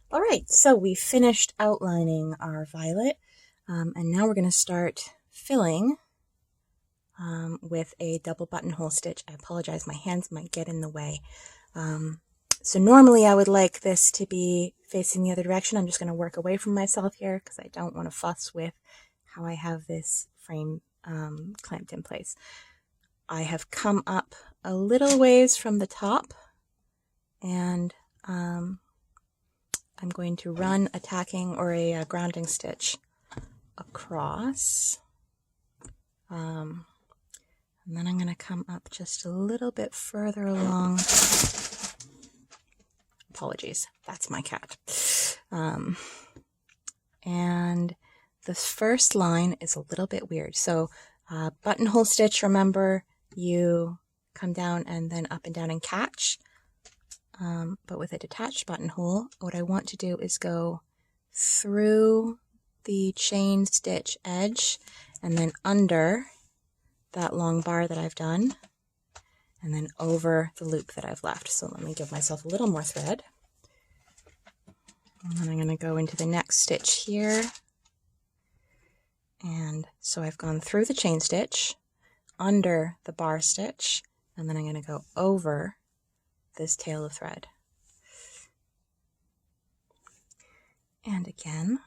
All right, so we finished outlining our violet, and now we're going to start filling with a double buttonhole stitch. I apologize, my hands might get in the way. So normally I would like this to be facing the other direction. I'm just going to work away from myself here because I don't want to fuss with how I have this frame clamped in place. I have come up a little ways from the top, and I'm going to run a tacking or a grounding stitch across, and then I'm going to come up just a little bit further along. Apologies, that's my cat. And the first line is a little bit weird. So buttonhole stitch, remember, you come down and then up and down and catch. But with a detached buttonhole, what I want to do is go through the chain stitch edge and then under that long bar that I've done and then over the loop that I've left. So let me give myself a little more thread. And then I'm going to go into the next stitch here. And so I've gone through the chain stitch, under the bar stitch, and then I'm going to go over this tail of thread. And again,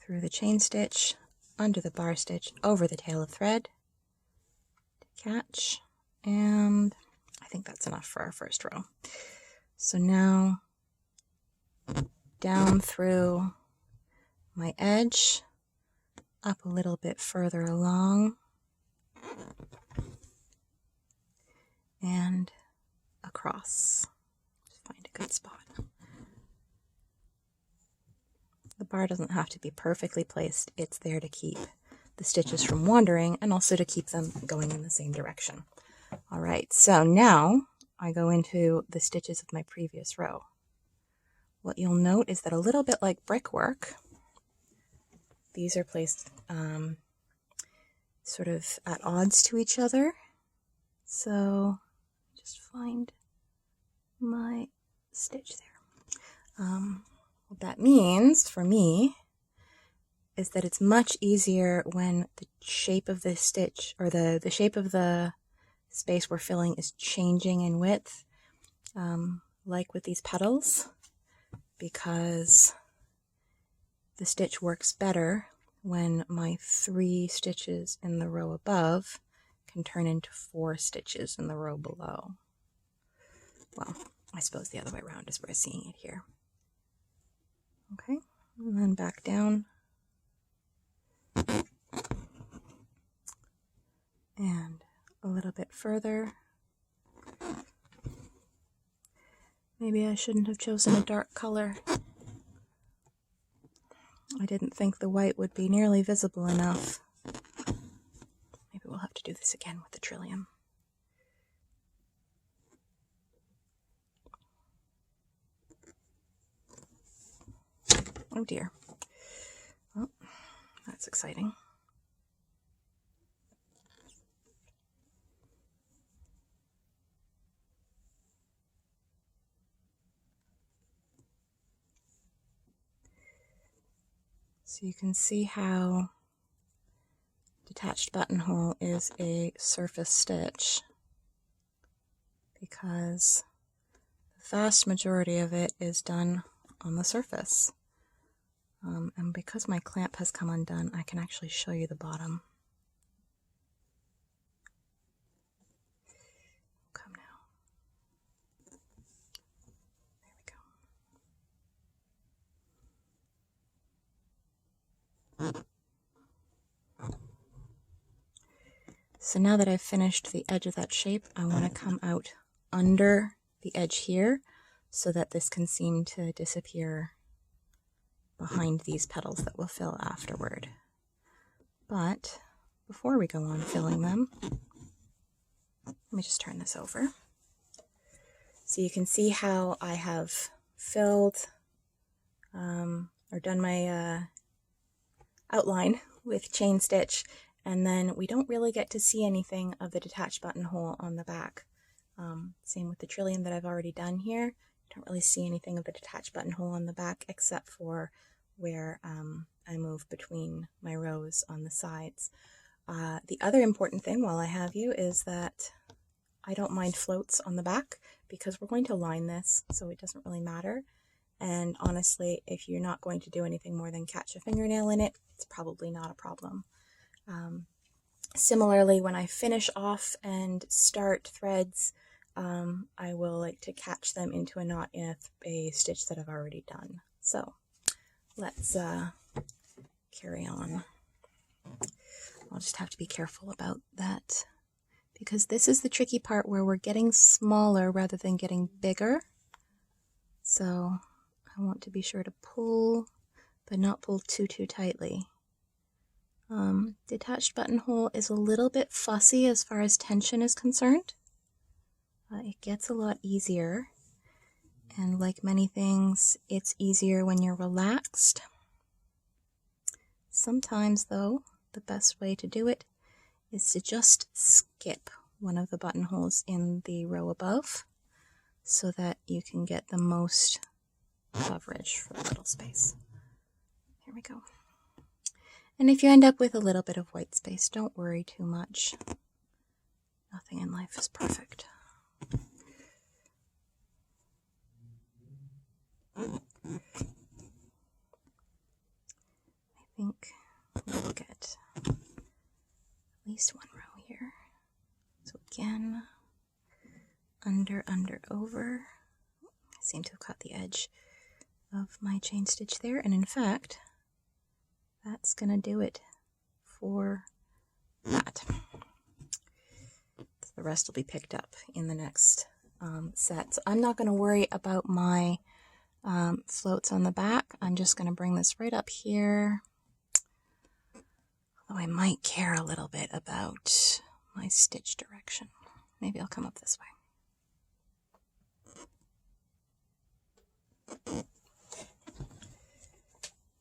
through the chain stitch, under the bar stitch, over the tail of thread, catch, and I think that's enough for our first row. So now down through my edge, up a little bit further along, and across. Just find a good spot. The bar doesn't have to be perfectly placed. It's there to keep the stitches from wandering and also to keep them going in the same direction. All right, so now I go into the stitches of my previous row. What you'll note is that a little bit like brickwork, these are placed sort of at odds to each other. So just find my stitch there. What that means for me is that it's much easier when the shape of the stitch or the shape of the space we're filling is changing in width, like with these petals, because the stitch works better when my 3 stitches in the row above can turn into 4 stitches in the row below. Well, I suppose the other way around is we're seeing it here. Okay, and then back down. And a little bit further. Maybe I shouldn't have chosen a dark color. I didn't think the white would be nearly visible enough. Maybe we'll have to do this again with the trillium. Oh dear. Well, that's exciting. So you can see how detached buttonhole is a surface stitch because the vast majority of it is done on the surface. And because my clamp has come undone, I can actually show you the bottom. Come now. There we go. So now that I've finished the edge of that shape, I want to come out under the edge here so that this can seem to disappear behind these petals that we'll fill afterward. But before we go on filling them, let me just turn this over. So you can see how I have filled or done my outline with chain stitch, and then we don't really get to see anything of the detached buttonhole on the back. Same with the trillium that I've already done here. don't really see anything of the detached buttonhole on the back except for where I move between my rows on the sides. The other important thing while I have you is that I don't mind floats on the back because we're going to line this, so it doesn't really matter. And honestly, if you're not going to do anything more than catch a fingernail in it, it's probably not a problem. Similarly, when I finish off and start threads, I will like to catch them into a knot in a stitch that I've already done. So let's carry on. I'll just have to be careful about that because this is the tricky part where we're getting smaller rather than getting bigger. So I want to be sure to pull, but not pull too tightly. Detached buttonhole is a little bit fussy as far as tension is concerned. It gets a lot easier, and like many things, it's easier when you're relaxed. Sometimes, though, the best way to do it is to just skip one of the buttonholes in the row above so that you can get the most coverage for the little space. Here we go. And if you end up with a little bit of white space, don't worry too much. Nothing in life is perfect. I think we'll get at least one row here. So again, under, over. I seem to have caught the edge of my chain stitch there, and in fact, that's gonna do it for that. The rest will be picked up in the next set. So I'm not gonna worry about my floats on the back. I'm just gonna bring this right up here. Although I might care a little bit about my stitch direction. Maybe I'll come up this way.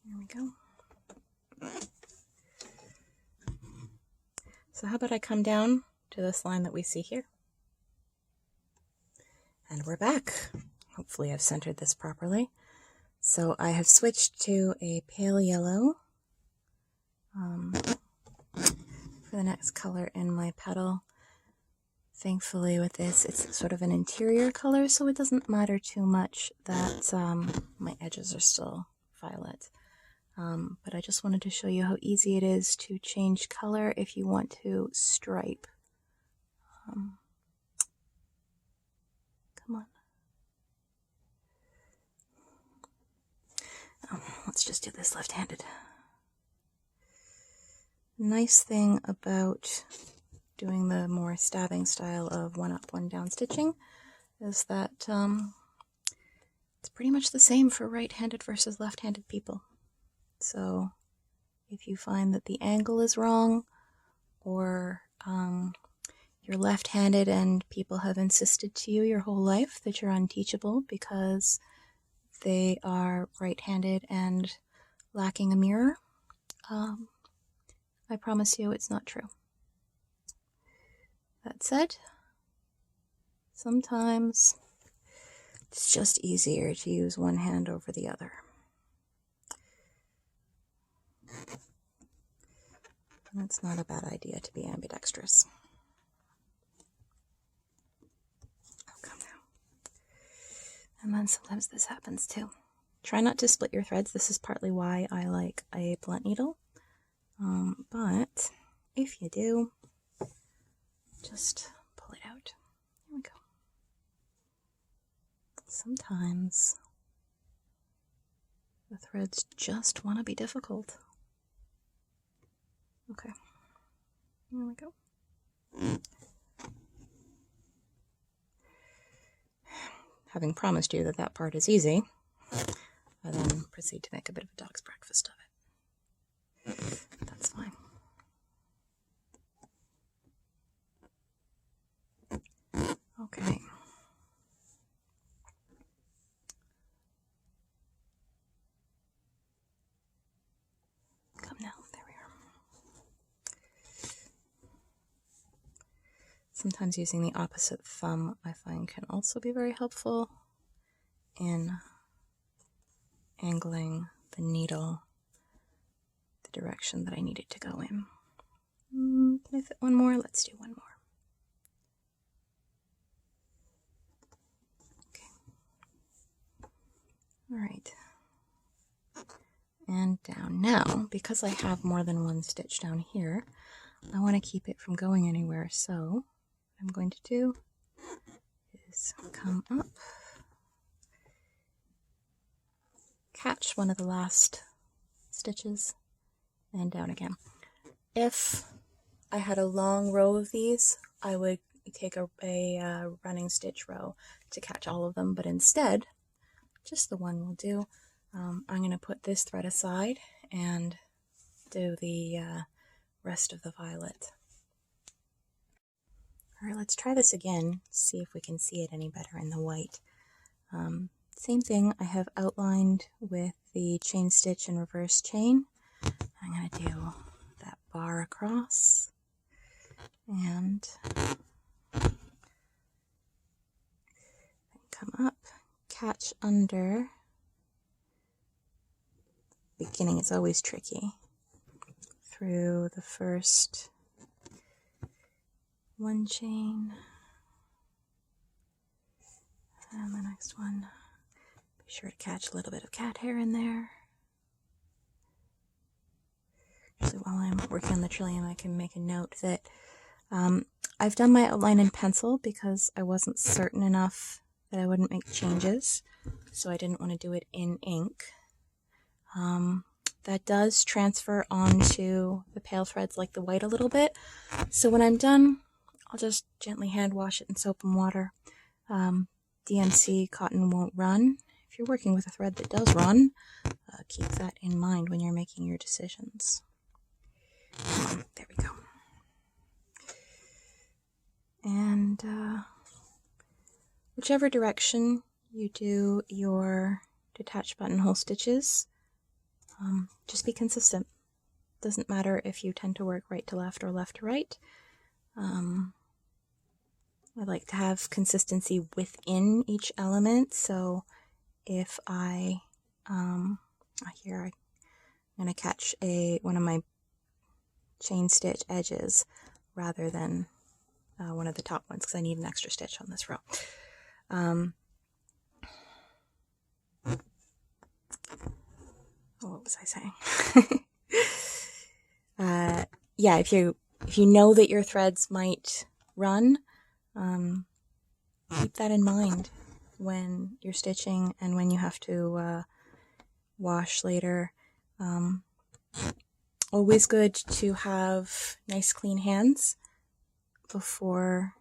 There we go. So how about I come down to this line that we see here? And we're back. Hopefully I've centered this properly. So I have switched to a pale yellow for the next color in my petal. Thankfully with this, it's sort of an interior color, so it doesn't matter too much that my edges are still violet. But I just wanted to show you how easy it is to change color if you want to stripe. Come on. Oh, let's just do this left-handed. Nice thing about doing the more stabbing style of one up, one down stitching is that it's pretty much the same for right-handed versus left-handed people. So if you find that the angle is wrong, or you're left-handed and people have insisted to you your whole life that you're unteachable because they are right-handed and lacking a mirror, I promise you it's not true. That said, sometimes it's just easier to use one hand over the other. And it's not a bad idea to be ambidextrous. Oh, come now. And then sometimes this happens too. Try not to split your threads. This is partly why I like a blunt needle. But if you do, just pull it out. Here we go. Sometimes the threads just want to be difficult. Okay, here we go. Having promised you that that part is easy, I then proceed to make a bit of a dog's breakfast of it. But that's fine. Okay. Come now, there we are. Sometimes using the opposite thumb I find can also be very helpful in angling the needle the direction that I need it to go in. Can I fit one more? Let's do one more. Okay. All right. And down. Now, because I have more than one stitch down here, I want to keep it from going anywhere. So what I'm going to do is come up, catch one of the last stitches, and down again. If I had a long row of these, I would take a running stitch row to catch all of them, but instead, just the one will do. I'm going to put this thread aside and do the rest of the violet. Alright, let's try this again, see if we can see it any better in the white. Same thing I have outlined with the chain stitch and reverse chain. I'm going to do that bar across and come up, catch under. Beginning is always tricky. Through the first one chain and the next one. Be sure to catch a little bit of cat hair in there. Actually, while I'm working on the trillium, I can make a note that I've done my outline in pencil because I wasn't certain enough that I wouldn't make changes, so I didn't want to do it in ink. That does transfer onto the pale threads like the white a little bit, so when I'm done, I'll just gently hand wash it in soap and water. DMC cotton won't run. If you're working with a thread that does run, keep that in mind when you're making your decisions. There we go. And whichever direction you do your detached buttonhole stitches, just be consistent. Doesn't matter if you tend to work right to left or left to right. I like to have consistency within each element, so if here I'm going to catch one of my chain stitch edges rather than one of the top ones because I need an extra stitch on this row. What was I saying? Yeah, if you know that your threads might run, keep that in mind when you're stitching and when you have to wash later. Always good to have nice clean hands before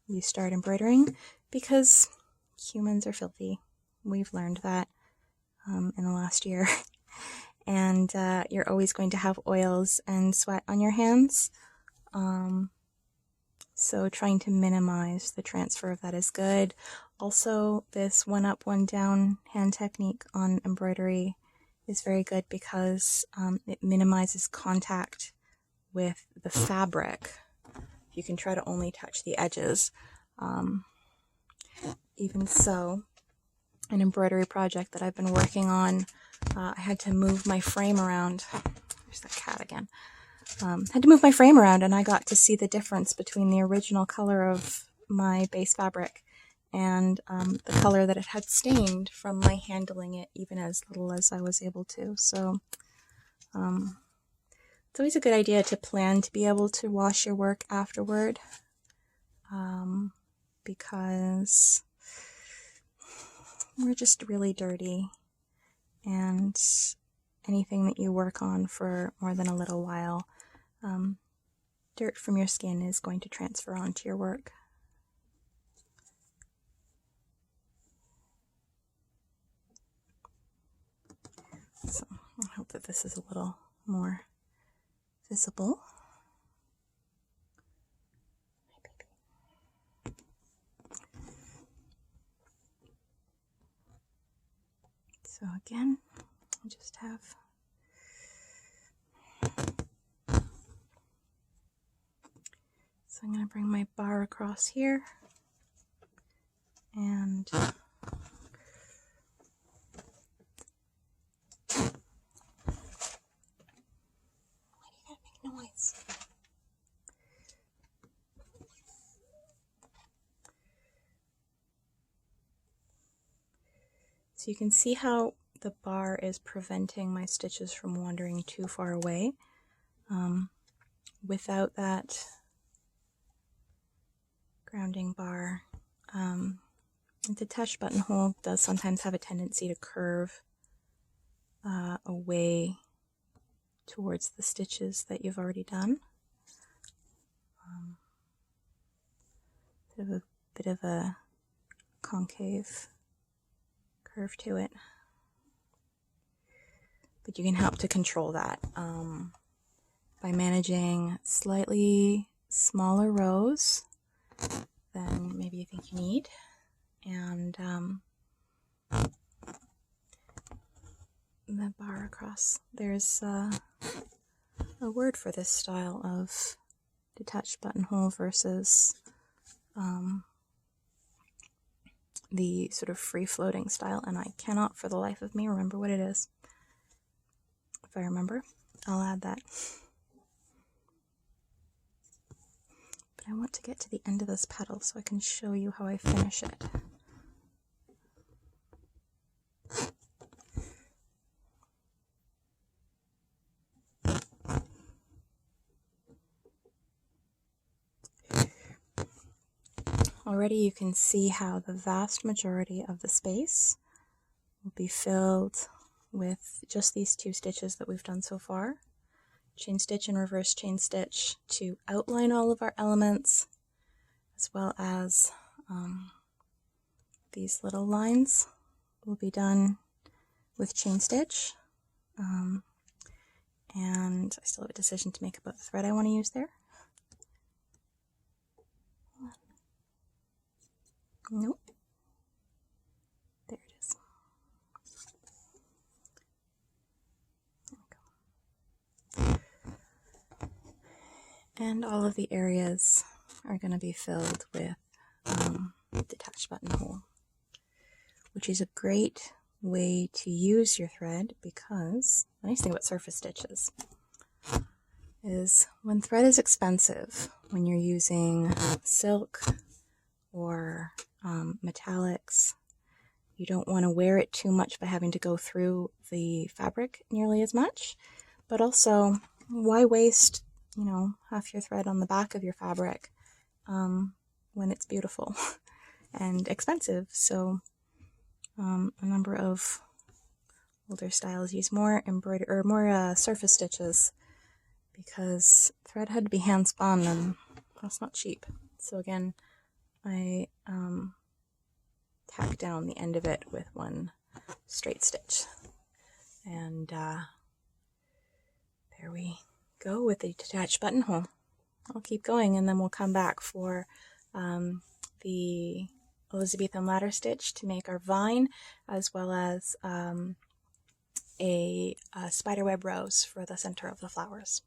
you start embroidering because humans are filthy. We've learned that in the last year. And you're always going to have oils and sweat on your hands. So trying to minimize the transfer of that is good. Also, this one up, one down hand technique on embroidery is very good because it minimizes contact with the fabric. You can try to only touch the edges. Even so, an embroidery project that I've been working on, I had to move my frame around. There's that cat again. Had to move my frame around and I got to see the difference between the original color of my base fabric and the color that it had stained from my handling it even as little as I was able to. So it's always a good idea to plan to be able to wash your work afterward because we're just really dirty and anything that you work on for more than a little while, dirt from your skin is going to transfer onto your work. So I hope that this is a little more visible. So again, I just have I'm going to bring my bar across here and So you can see how the bar is preventing my stitches from wandering too far away. Without that grounding bar, the detached buttonhole does sometimes have a tendency to curve away towards the stitches that you've already done. Bit of a concave curve to it. But you can help to control that by managing slightly smaller rows than maybe you think you need. And the bar across. There's a word for this style of detached buttonhole versus the sort of free-floating style, and I cannot for the life of me remember what it is. If I remember, I'll add that. But I want to get to the end of this petal so I can show you how I finish it. Already you can see how the vast majority of the space will be filled with just these two stitches that we've done so far. Chain stitch and reverse chain stitch to outline all of our elements, as well as these little lines will be done with chain stitch. And I still have a decision to make about the thread I want to use there. Nope. There it is. There we go. And all of the areas are going to be filled with detached buttonhole, which is a great way to use your thread, because the nice thing about surface stitches is when thread is expensive, when you're using silk or metallics, you don't want to wear it too much by having to go through the fabric nearly as much, but also why waste, you know, half your thread on the back of your fabric when it's beautiful and expensive. So a number of older styles use more embroidery or more surface stitches because thread had to be hand spun, and that's not cheap. So again, I tack down the end of it with one straight stitch, and there we go with the detached buttonhole. I'll keep going, and then we'll come back for the Elizabethan ladder stitch to make our vine, as well as a spiderweb rose for the center of the flowers.